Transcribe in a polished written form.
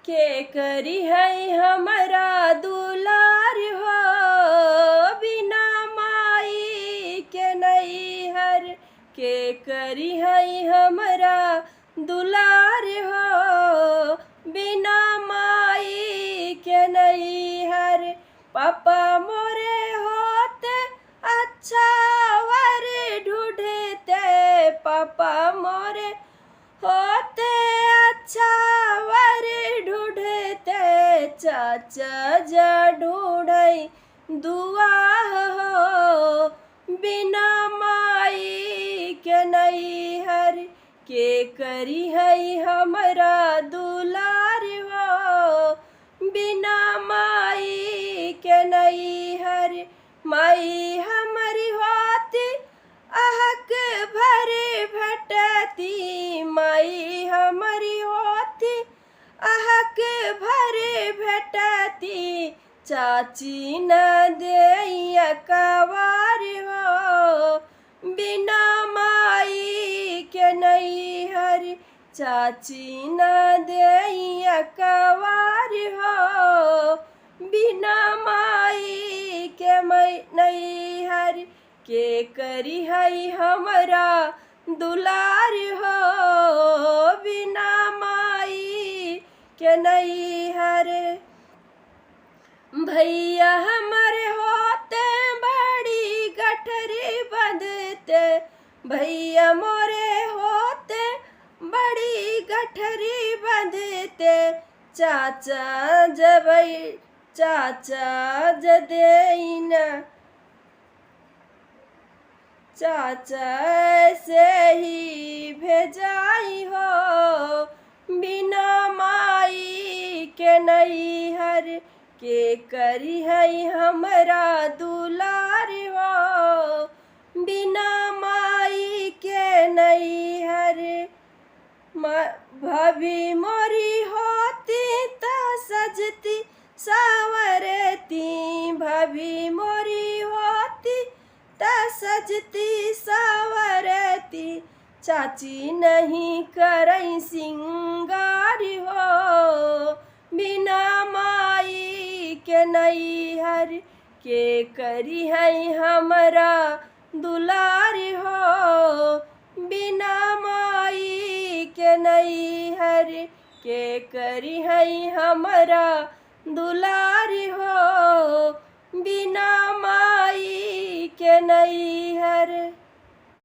के करी है हमारा दुलार हो, बिना माई के नहीं हर के करी है हमारा दुलार हो, बिना माई के नहीं हर। पापा मोरे होते अच्छा वर ढूंढते, पापा मोरे होते अच्छा वर ढूंढते, चाचा जा ढूंढई दुआ हो, बिना माई के नहीं हर के करी है हमारा दुलार हो, बिना माई के नहीं हर। माई हमारी होती अहक भरे भटती, माई हमारी होती अहक भरे भटती, चाची न दे कवार हो, बिना माई के नहीं हर। चाची न दे कवार हो, बिना माई के नहीं हर के करी है हमारा दुलार हो, बिना माई के नहीं हर। भैया हमारे होते बड़ी गठरी बंधते, भैया मोरे होते बड़ी गठरी बंधते, चाचा जब चाचा जदेन चाचा से ही भेजाई हो, बिना माई के नहीं हर के करी है हमारा दुलार हो, बिना माई के नहीं हर। भाभी मोरी होती ता सजती सावरती, भाभी मोरी होती ता सजती सावरती, चाची नहीं करई सिंगार हो, बिना माई के नहीं हर के करी है हमारा दुलार हो, बिना माई के नहीं हर के करी है हमारा दुलार हो, बिना माई के नहीं हर।